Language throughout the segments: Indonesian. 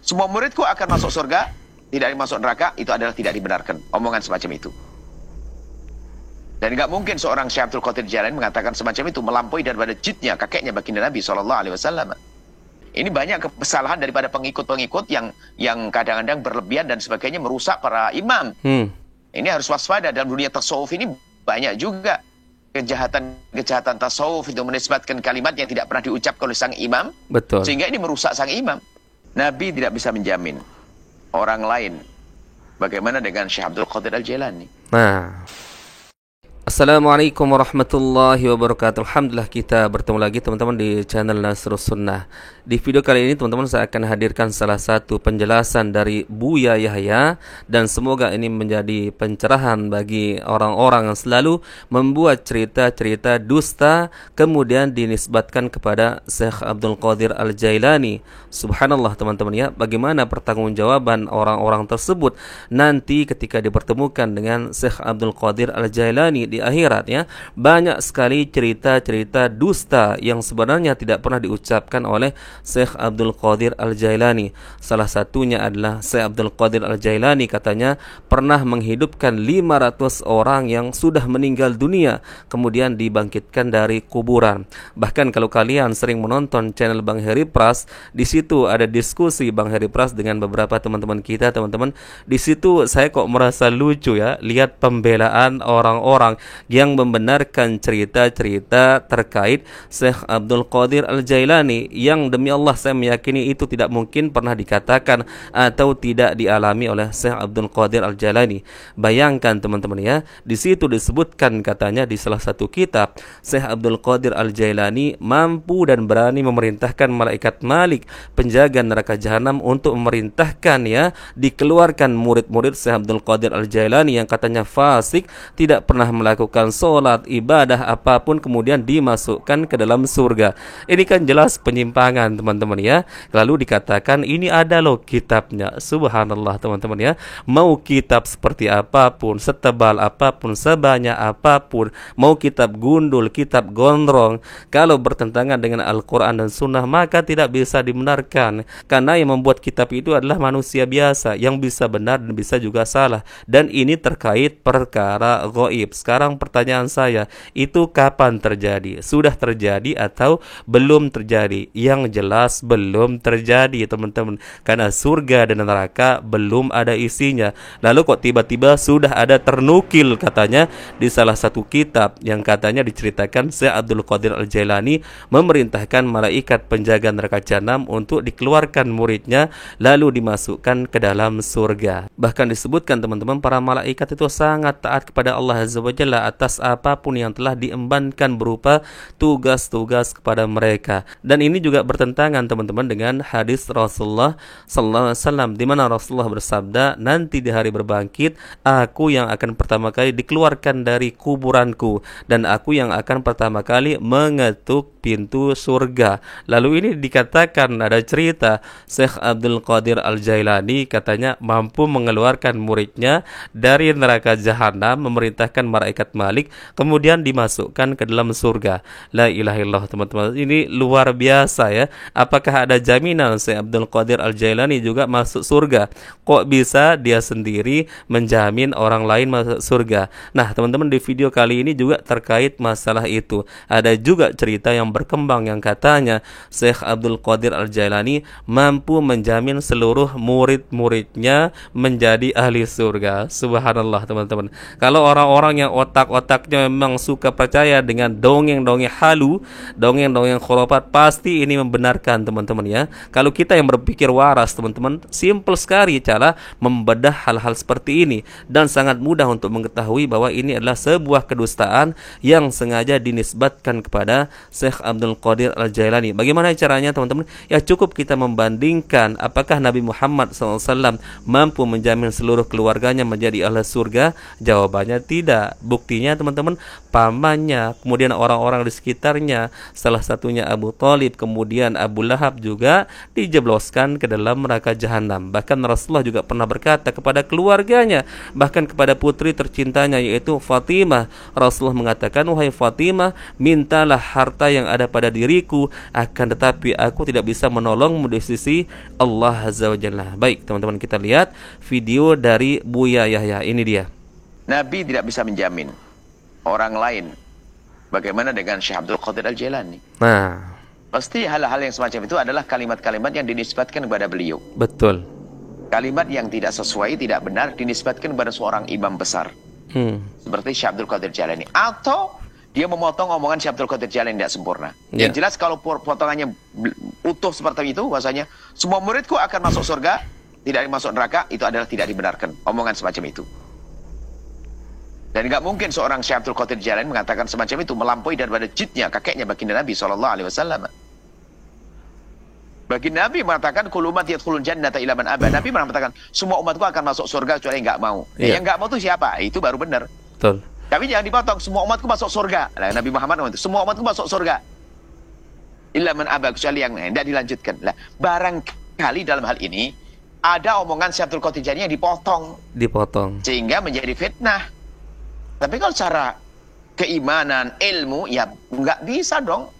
semua muridku akan masuk surga, tidak masuk neraka, itu adalah tidak dibenarkan. Omongan semacam itu. Dan nggak mungkin seorang Syekh Abdul Qadir Jailani mengatakan semacam itu, melampaui daripada jidnya kakeknya baginda Nabi SAW. Ini banyak kesalahan daripada pengikut-pengikut yang kadang-kadang berlebihan dan sebagainya, merusak para imam. Ini harus waspada. Dalam dunia tasawuf ini banyak juga kejahatan tasawuf itu menisbatkan kalimat yang tidak pernah diucapkan oleh sang imam. Betul. Sehingga ini merusak sang imam. Nabi tidak bisa menjamin orang lain. Bagaimana dengan Syekh Abdul Qadir Al-Jailani? Nah, Assalamualaikum warahmatullahi wabarakatuh. Alhamdulillah kita bertemu lagi teman-teman di channel Nasrus Sunnah. Di video kali ini teman-teman saya akan hadirkan salah satu penjelasan dari Buya Yahya, dan semoga ini menjadi pencerahan bagi orang-orang yang selalu membuat cerita-cerita dusta kemudian dinisbatkan kepada Syekh Abdul Qadir Al-Jailani. Subhanallah teman-teman ya, bagaimana pertanggungjawaban orang-orang tersebut nanti ketika dipertemukan dengan Syekh Abdul Qadir Al-Jailani di akhirat ya. Banyak sekali cerita-cerita dusta yang sebenarnya tidak pernah diucapkan oleh Syekh Abdul Qadir Al-Jailani. Salah satunya adalah Syekh Abdul Qadir Al-Jailani katanya pernah menghidupkan 500 orang yang sudah meninggal dunia kemudian dibangkitkan dari kuburan. Bahkan kalau kalian sering menonton channel Bang Heri Pras, di situ ada diskusi Bang Heri Pras dengan beberapa teman-teman kita, teman-teman. Di situ saya kok merasa lucu ya, lihat pembelaan orang-orang yang membenarkan cerita-cerita terkait Syekh Abdul Qadir Al-Jailani yang demi Allah saya meyakini itu tidak mungkin pernah dikatakan atau tidak dialami oleh Syekh Abdul Qadir Al-Jailani. Bayangkan teman-teman ya, di situ disebutkan katanya di salah satu kitab, Syekh Abdul Qadir Al-Jailani mampu dan berani memerintahkan malaikat Malik, penjaga neraka jahanam, untuk memerintahkan ya dikeluarkan murid-murid Syekh Abdul Qadir Al-Jailani yang katanya fasik, tidak pernah melakukan sholat, ibadah apapun, kemudian dimasukkan ke dalam surga. Ini kan jelas penyimpangan teman-teman ya. Lalu dikatakan ini ada loh kitabnya. Subhanallah teman-teman ya. Mau kitab seperti apapun, setebal apapun, sebanyak apapun, mau kitab gundul, kitab gondrong, kalau bertentangan dengan Al-Quran dan Sunnah maka tidak bisa dibenarkan. Karena yang membuat kitab itu adalah manusia biasa yang bisa benar dan bisa juga salah. Dan ini terkait perkara gaib. Sekarang pertanyaan saya, itu kapan terjadi? Sudah terjadi atau belum terjadi? Yang jelas belum terjadi teman-teman, karena surga dan neraka belum ada isinya. Lalu kok tiba-tiba sudah ada ternukil katanya di salah satu kitab yang katanya diceritakan Syekh Abdul Qadir Al-Jailani memerintahkan malaikat penjaga neraka jahanam untuk dikeluarkan muridnya lalu dimasukkan ke dalam surga. Bahkan disebutkan teman-teman, para malaikat itu sangat taat kepada Allah Azza wa Jalla atas apapun yang telah diembankan berupa tugas-tugas kepada mereka. Dan ini juga bertentangan teman-teman dengan hadis Rasulullah sallallahu alaihi wasallam di mana Rasulullah bersabda, nanti di hari berbangkit aku yang akan pertama kali dikeluarkan dari kuburanku dan aku yang akan pertama kali mengetuk pintu surga. Lalu ini dikatakan ada cerita Syekh Abdul Qadir Al-Jailani katanya mampu mengeluarkan muridnya dari neraka jahanam, memerintahkan malaikat Malik kemudian dimasukkan ke dalam surga. La ilaha illallah teman-teman, ini luar biasa ya. Apakah ada jaminan Syekh Abdul Qadir Al-Jailani juga masuk surga? Kok bisa dia sendiri menjamin orang lain masuk surga? Nah teman-teman, di video kali ini juga terkait masalah itu. Ada juga cerita yang berkembang yang katanya Syekh Abdul Qadir Al-Jailani mampu menjamin seluruh murid-muridnya menjadi ahli surga. Subhanallah teman-teman. Kalau orang-orang yang otak-otaknya memang suka percaya dengan dongeng-dongeng halu, dongeng-dongeng khurafat, pasti ini membenarkan teman-teman ya. Kalau kita yang berpikir waras teman-teman, simple sekali cara membedah hal-hal seperti ini dan sangat mudah untuk mengetahui bahwa ini adalah sebuah kedustaan yang sengaja dinisbatkan kepada Syekh Abdul Qadir Al-Jailani. Bagaimana caranya teman-teman? Ya cukup kita membandingkan apakah Nabi Muhammad SAW mampu menjamin seluruh keluarganya menjadi ahli surga. Jawabannya tidak. Buktinya teman-teman, pamannya, kemudian orang-orang di sekitarnya, salah satunya Abu Thalib, kemudian Abu Lahab juga dijebloskan ke dalam neraka jahanam. Bahkan Rasulullah juga pernah berkata kepada keluarganya, bahkan kepada putri tercintanya yaitu Fatimah. Rasulullah mengatakan, wahai Fatimah, mintalah harta yang ada pada diriku, akan tetapi aku tidak bisa menolongmu di sisi Allah Azza wa Jalla. Baik teman-teman, kita lihat video dari Buya Yahya. Ini dia. Nabi tidak bisa menjamin orang lain. Bagaimana dengan Syekh Abdul Qadir Al-Jailani? Nah, pasti hal-hal yang semacam itu adalah kalimat-kalimat yang dinisbatkan kepada beliau. betul. Kalimat yang tidak sesuai, tidak benar dinisbatkan kepada seorang imam besar. Seperti Syekh Abdul Qadir Jailani. Atau dia memotong omongan Syekh Abdul Qadir Jailani tidak sempurna. Yang jelas kalau potongannya utuh seperti itu, bahasanya semua muridku akan masuk surga, tidak masuk neraka, itu adalah tidak dibenarkan. Omongan semacam itu. Dan nggak mungkin seorang Syekh Abdul Qadir Jailani mengatakan semacam itu, melampaui daripada jidnya kakeknya baginda Nabi SAW. Baginda Nabi mengatakan kulumat yadkhulul jannata ila man aba. Nabi mengatakan semua umatku akan masuk surga kecuali yang nggak mau. Yang nggak mau itu siapa? Itu baru benar. Betul. Tapi jangan dipotong, semua umatku masuk surga. Nah, Nabi Muhammad itu, semua umatku masuk surga. Illa man aba, kecuali yang tidak dilanjutkan. Nah, barangkali dalam hal ini ada omongan Syekh Abdul Qadir Jailani yang dipotong. Sehingga menjadi fitnah. Tapi kalau secara keimanan, ilmu, ya nggak bisa dong.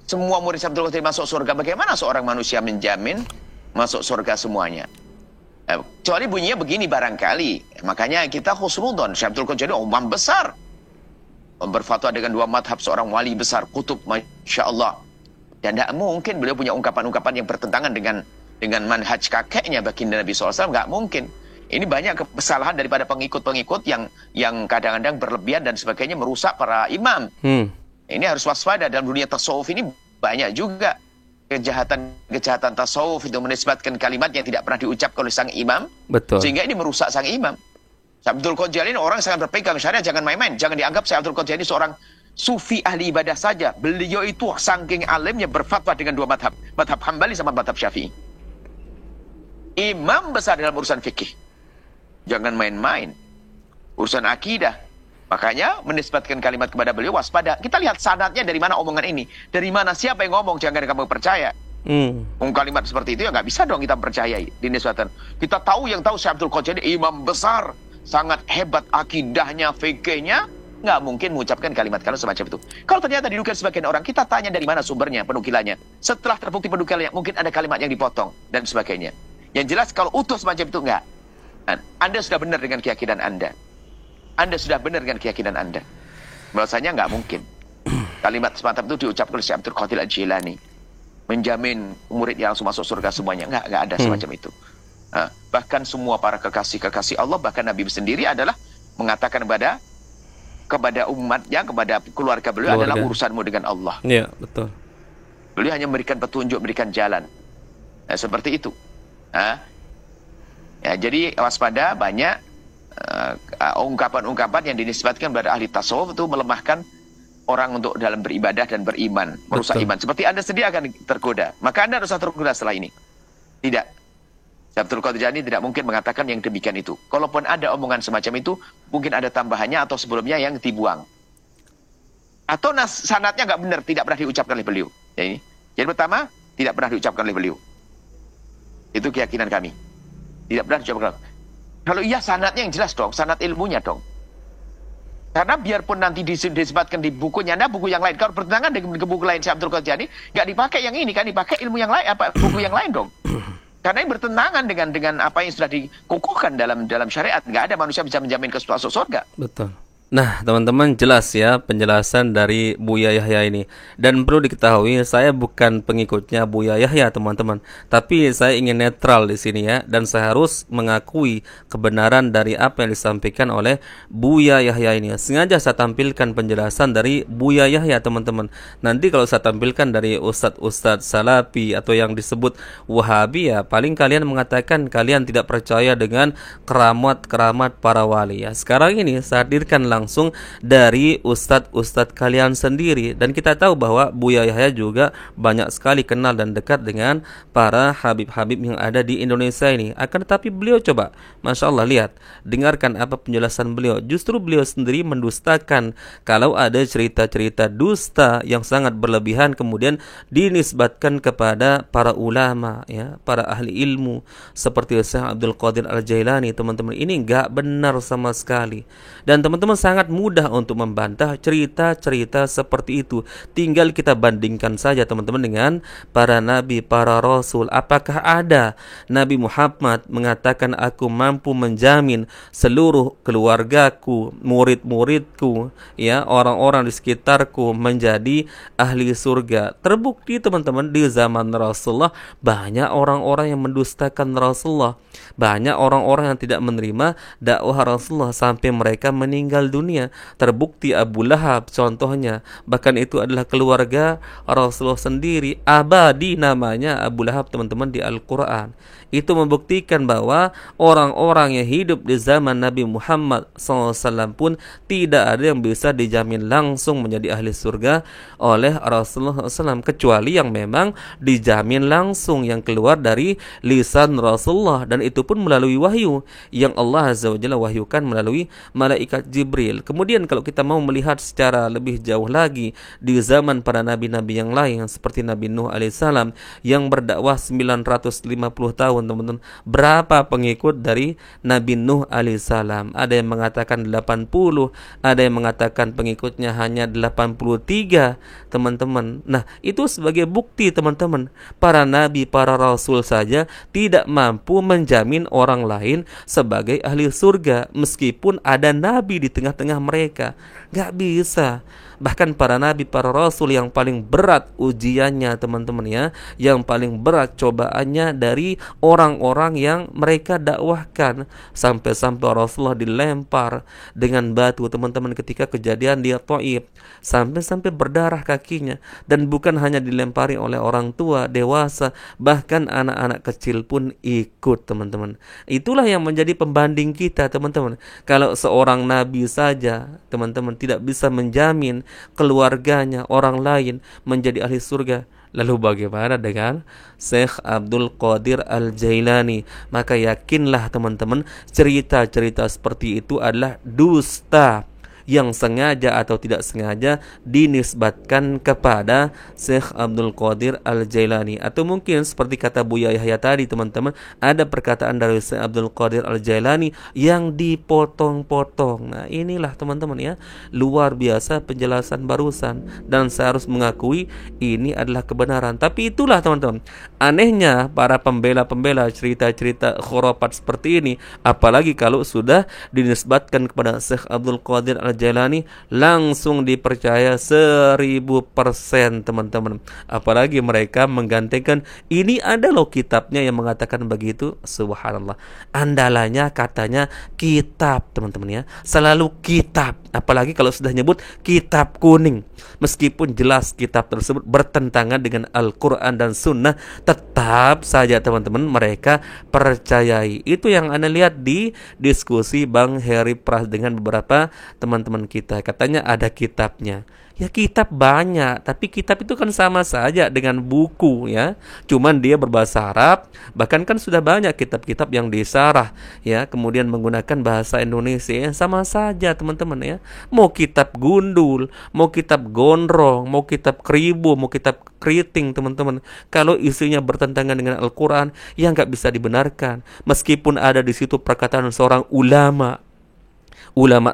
Semua murid Syekh Abdul Qadir masuk surga. Bagaimana seorang manusia menjamin masuk surga semuanya? Kecuali bunyinya begini barangkali. Makanya kita husnudon. Syekh Abdul Qadir umam besar. Berfatwa dengan dua madhab, seorang wali besar, kutub, Masya Allah. Dan tidak mungkin beliau punya ungkapan-ungkapan yang bertentangan dengan manhaj kakeknya baginda Nabi SAW. Nggak mungkin. Ini banyak kesalahan daripada pengikut-pengikut yang kadang-kadang berlebihan dan sebagainya merusak para imam. Ini harus waspada. Dalam dunia tasawuf ini banyak juga kejahatan tasawuf itu menisbatkan kalimat yang tidak pernah diucapkan oleh sang imam. Betul. Sehingga ini merusak sang imam. Syekh Abdul Qadir Jailani orang sangat berpegang syariat, jangan main-main. Jangan dianggap Syekh Abdul Qadir Jailani seorang sufi ahli ibadah saja. Beliau itu saking alimnya berfatwa dengan dua madhab. Madhab Hambali sama madhab Syafi'i. Imam besar dalam urusan fikih. Jangan main-main. Urusan akidah. Makanya menisbatkan kalimat kepada beliau waspada. Kita lihat sanadnya dari mana omongan ini. Dari mana, siapa yang ngomong, jangan kamu percaya. Kalimat seperti itu ya nggak bisa dong kita percayai. Dinisbatkan. Kita tahu yang tahu Syekh Abdul Qadir imam besar. Sangat hebat akidahnya, fikihnya. Nggak mungkin mengucapkan kalimat-kalimat semacam itu. Kalau ternyata dinukil sebagian orang, kita tanya dari mana sumbernya, penukilannya. Setelah terbukti penukilannya, mungkin ada kalimat yang dipotong. Dan sebagainya. Yang jelas kalau utuh semacam itu nggak. Anda sudah benar dengan keyakinan Anda. Anda sudah benar dengan keyakinan Anda. Bahwasanya nggak mungkin kalimat semacam itu diucapkan oleh Syekh Abdul Qadir Al-Jilani menjamin murid yang langsung masuk surga semuanya. Nggak ada semacam itu. Bahkan semua para kekasih Allah, bahkan Nabi sendiri adalah mengatakan kepada umatnya, kepada keluarga beliau adalah urusanmu dengan Allah. Iya, betul. Beliau hanya memberikan petunjuk, memberikan jalan. Seperti itu. Ya, jadi waspada, banyak ungkapan-ungkapan yang dinisbatkan kepada ahli tasawuf itu melemahkan orang untuk dalam beribadah dan beriman, merusak iman. Seperti Anda sendiri akan tergoda, maka Anda harus tergoda setelah ini. Tidak. Syekh Abdul Qadir Jailani tidak mungkin mengatakan yang demikian itu. Kalaupun ada omongan semacam itu, mungkin ada tambahannya atau sebelumnya yang dibuang. Atau sanadnya nggak benar, tidak pernah diucapkan oleh beliau. Ya, ini. Jadi pertama, tidak pernah diucapkan oleh beliau. Itu keyakinan kami. Tidak pernah diucapkan. Kalau iya sanadnya yang jelas dong, sanad ilmunya dong. Karena biarpun nanti disebutkan di bukunya, ada buku yang lain. Kalau bertentangan dengan buku lain Syekh Abdul Qadir Jailani, nggak dipakai yang ini kan, dipakai ilmu yang lain, buku yang lain dong. Karena ini bertentangan dengan apa yang sudah dikukuhkan dalam syariat. Nggak ada manusia bisa menjamin masuk surga. Betul. Nah, teman-teman, jelas ya penjelasan dari Buya Yahya ini. Dan perlu diketahui, saya bukan pengikutnya Buya Yahya, teman-teman. Tapi saya ingin netral di sini ya, dan saya harus mengakui kebenaran dari apa yang disampaikan oleh Buya Yahya ini. Sengaja saya tampilkan penjelasan dari Buya Yahya, teman-teman. Nanti kalau saya tampilkan dari ustadz-ustadz Salafi atau yang disebut Wahabi ya, paling kalian mengatakan kalian tidak percaya dengan keramat-keramat para wali ya. Sekarang ini saya hadirkan langsung dari ustadz-ustadz kalian sendiri. Dan kita tahu bahwa Buya Yahya juga banyak sekali kenal dan dekat dengan para habib-habib yang ada di Indonesia ini. Akan tetapi beliau coba, Masya Allah, lihat, dengarkan apa penjelasan beliau. Justru beliau sendiri mendustakan. Kalau ada cerita-cerita dusta yang sangat berlebihan kemudian dinisbatkan kepada para ulama, ya, para ahli ilmu seperti Syekh Abdul Qadir Al-Jailani, teman-teman, ini enggak benar sama sekali. Dan teman-teman sangat mudah untuk membantah cerita-cerita seperti itu. Tinggal kita bandingkan saja teman-teman dengan para nabi, para rasul. Apakah ada Nabi Muhammad mengatakan aku mampu menjamin seluruh keluargaku, murid-muridku, ya, orang-orang di sekitarku menjadi ahli surga? Terbukti teman-teman di zaman Rasulullah banyak orang-orang yang mendustakan Rasulullah. Banyak orang-orang yang tidak menerima dakwah Rasulullah sampai mereka meninggal dunia. Terbukti Abu Lahab contohnya. Bahkan itu adalah keluarga Rasulullah sendiri. Abadi namanya Abu Lahab teman-teman di Al-Quran. Itu membuktikan bahwa orang-orang yang hidup di zaman Nabi Muhammad SAW pun tidak ada yang bisa dijamin langsung menjadi ahli surga oleh Rasulullah SAW, kecuali yang memang dijamin langsung yang keluar dari lisan Rasulullah, dan itu pun melalui wahyu yang Allah Azza wa Jalla wahyukan melalui malaikat Jibril. Kemudian kalau kita mau melihat secara lebih jauh lagi di zaman para nabi-nabi yang lain seperti Nabi Nuh alaihissalam yang berdakwah 950 tahun, teman-teman. Berapa pengikut dari Nabi Nuh alaihissalam? Ada yang mengatakan 80, ada yang mengatakan pengikutnya hanya 83, teman-teman. Nah, itu sebagai bukti teman-teman, para nabi, para rasul saja tidak mampu menjamin orang lain sebagai ahli surga meskipun ada nabi di tengah-tengah mereka. Gak bisa. Bahkan para nabi, para rasul yang paling berat ujiannya teman-teman, ya, yang paling berat cobaannya dari orang-orang yang mereka dakwahkan. Sampai-sampai Rasulullah dilempar dengan batu teman-teman ketika kejadian di Thaif, sampai-sampai berdarah kakinya. Dan bukan hanya dilempari oleh orang tua, dewasa, bahkan anak-anak kecil pun ikut teman-teman. Itulah yang menjadi pembanding kita teman-teman. Kalau seorang nabi saja teman-teman tidak bisa menjamin keluarganya, orang lain menjadi ahli surga, lalu bagaimana dengan Syekh Abdul Qadir Al-Jailani? Maka yakinlah teman-teman, cerita-cerita seperti itu adalah dusta yang sengaja atau tidak sengaja dinisbatkan kepada Syekh Abdul Qadir Al-Jailani. Atau mungkin seperti kata Buya Yahya tadi teman-teman, ada perkataan dari Syekh Abdul Qadir Al-Jailani yang dipotong-potong. Nah, inilah teman-teman, ya, luar biasa penjelasan barusan, dan saya harus mengakui ini adalah kebenaran. Tapi itulah teman-teman, anehnya para pembela-pembela cerita-cerita khurafat seperti ini, apalagi kalau sudah dinisbatkan kepada Syekh Abdul Qadir Al-Jailani, langsung dipercaya 1000% teman-teman. Apalagi mereka menggantikan, ini ada loh kitabnya yang mengatakan begitu. Subhanallah, andalanya katanya kitab teman-teman, ya, selalu kitab. Apalagi kalau sudah nyebut kitab kuning, meskipun jelas kitab tersebut bertentangan dengan Al-Quran dan Sunnah, tetap saja teman-teman mereka percayai. Itu yang Anda lihat di diskusi Bang Heri Pras dengan beberapa teman-teman kita. Katanya ada kitabnya. Ya, kitab banyak, tapi kitab itu kan sama saja dengan buku, ya. Cuman dia berbahasa Arab, bahkan kan sudah banyak kitab-kitab yang disarah, ya, kemudian menggunakan bahasa Indonesia. Ya, sama saja teman-teman, ya. Mau kitab gundul, mau kitab gondrong, mau kitab kribo, mau kitab keriting teman-teman, kalau isinya bertentangan dengan Al-Quran, ya nggak bisa dibenarkan. Meskipun ada di situ perkataan seorang ulama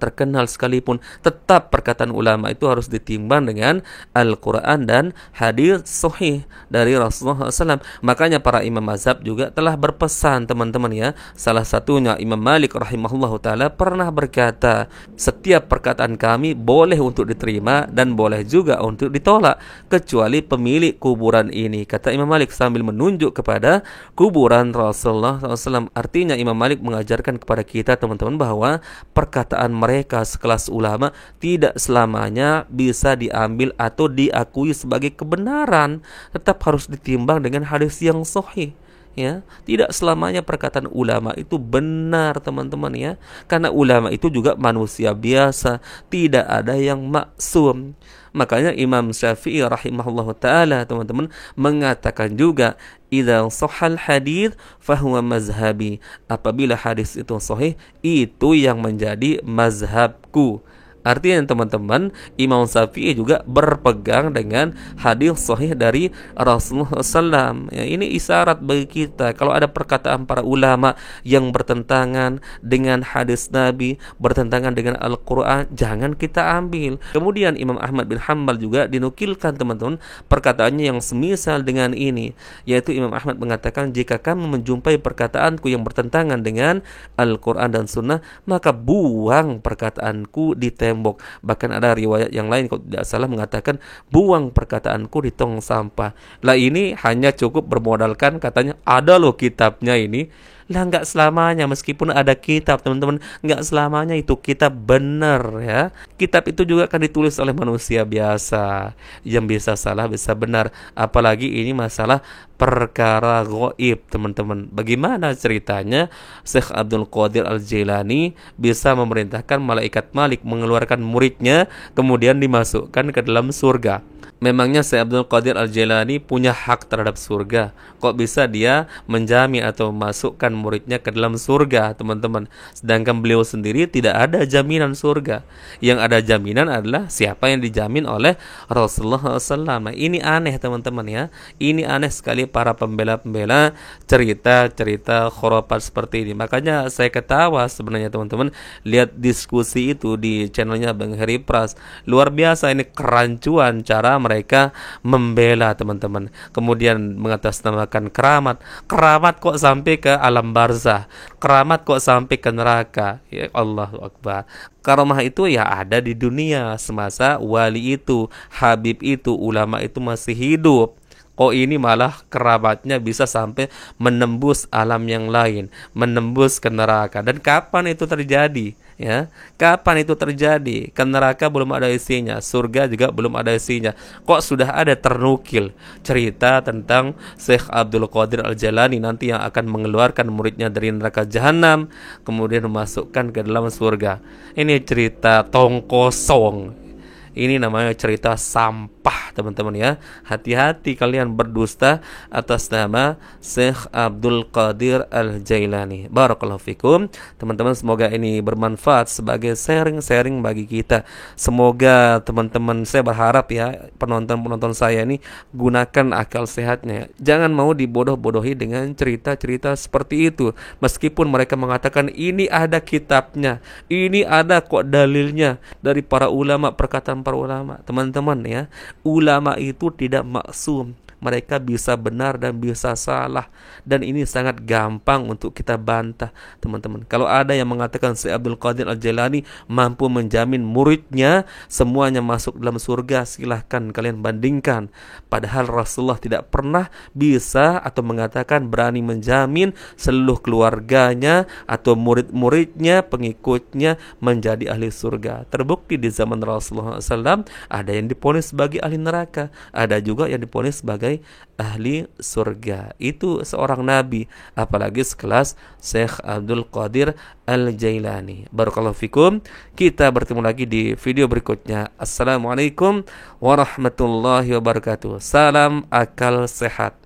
terkenal sekalipun, tetap perkataan ulama itu harus ditimbang dengan Al-Quran dan hadis sahih dari Rasulullah SAW. Makanya para imam mazhab juga telah berpesan teman-teman, ya. Salah satunya Imam Malik rahimahullahu ta'ala pernah berkata, setiap perkataan kami boleh untuk diterima dan boleh juga untuk ditolak, kecuali pemilik kuburan ini, kata Imam Malik sambil menunjuk kepada kuburan Rasulullah SAW. Artinya Imam Malik mengajarkan kepada kita teman-teman bahwa perkataan mereka sekelas ulama tidak selamanya bisa diambil atau diakui sebagai kebenaran, tetap harus ditimbang dengan hadis yang sahih. ya. Tidak selamanya perkataan ulama itu benar, teman-teman ya. Karena ulama itu juga manusia biasa, tidak ada yang maksum. Makanya Imam Syafi'i rahimahullah taala, teman-teman, mengatakan juga, idza shahhal hadits fahuwa mazhabi. Apabila hadis itu sahih, itu yang menjadi mazhabku. Artinya teman-teman, Imam Syafi'i juga berpegang dengan hadis sahih dari Rasulullah SAW. Ya, ini isyarat bagi kita. Kalau ada perkataan para ulama yang bertentangan dengan hadis Nabi, bertentangan dengan Al-Quran, jangan kita ambil. Kemudian Imam Ahmad bin Hanbal juga dinukilkan, teman-teman, perkataannya yang semisal dengan ini, yaitu Imam Ahmad mengatakan, jika kamu menjumpai perkataanku yang bertentangan dengan Al-Quran dan Sunnah, maka buang perkataanku di tembok. Bahkan ada riwayat yang lain kalau tidak salah mengatakan, buang perkataanku di tong sampah. Lah ini hanya cukup bermodalkan katanya ada loh kitabnya ini. Lah nggak selamanya, meskipun ada kitab, teman-teman, nggak selamanya itu kitab benar ya. Kitab itu juga akan ditulis oleh manusia biasa, yang bisa salah bisa benar. Apalagi ini masalah perkara gaib, teman-teman. Bagaimana ceritanya Syekh Abdul Qadir Al-Jailani bisa memerintahkan malaikat Malik mengeluarkan muridnya kemudian dimasukkan ke dalam surga? Memangnya Syekh Abdul Qadir Al-Jailani punya hak terhadap surga? Kok bisa dia menjamin atau memasukkan muridnya ke dalam surga, teman-teman? Sedangkan beliau sendiri tidak ada jaminan surga. Yang ada jaminan adalah siapa yang dijamin oleh Rasulullah SAW. Nah, ini aneh, teman-teman ya. Ini aneh sekali para pembela-pembela cerita-cerita khurafat seperti ini. Makanya saya ketawa sebenarnya, teman-teman, lihat diskusi itu di channelnya Bang Heri Pras. Luar biasa, ini kerancuan cara mereka membela, teman-teman. Kemudian mengatasnamakan keramat. Keramat kok sampai ke alam barzah. Keramat kok sampai ke neraka. Ya Allahu Akbar. Karamah itu ya ada di dunia semasa wali itu, habib itu, ulama itu masih hidup. Kok ini malah keramatnya bisa sampai menembus alam yang lain, menembus ke neraka. Dan kapan itu terjadi? Ya, kapan itu terjadi? Ke neraka belum ada isinya, surga juga belum ada isinya. Kok sudah ada ternukil cerita tentang Syekh Abdul Qadir Al-Jailani nanti yang akan mengeluarkan muridnya dari neraka jahanam, kemudian memasukkan ke dalam surga. Ini cerita tong kosong. Ini namanya cerita sampah, teman-teman ya. Hati-hati kalian berdusta atas nama Syekh Abdul Qadir Al-Jailani. Barakallahu fikum. Teman-teman, semoga ini bermanfaat sebagai sharing-sharing bagi kita. Semoga teman-teman, saya berharap ya, penonton-penonton saya ini gunakan akal sehatnya. Jangan mau dibodoh-bodohi dengan cerita-cerita seperti itu. Meskipun mereka mengatakan ini ada kitabnya, ini ada kok dalilnya dari para ulama, perkataan para ulama. Teman-teman ya, ulama itu tidak maksum. Mereka bisa benar dan bisa salah, dan ini sangat gampang untuk kita bantah, teman-teman. Kalau ada yang mengatakan Syekh Abdul Qadir Al-Jailani mampu menjamin muridnya semuanya masuk dalam surga, silahkan kalian bandingkan. Padahal Rasulullah tidak pernah bisa atau mengatakan berani menjamin seluruh keluarganya atau murid-muridnya, pengikutnya menjadi ahli surga. Terbukti di zaman Rasulullah SAW ada yang diponis sebagai ahli neraka, ada juga yang diponis sebagai ahli surga. Itu seorang nabi, apalagi sekelas Syekh Abdul Qadir Al-Jailani. Barakallahu fikum. Kita bertemu lagi di video berikutnya. Assalamualaikum warahmatullahi wabarakatuh. Salam akal sehat.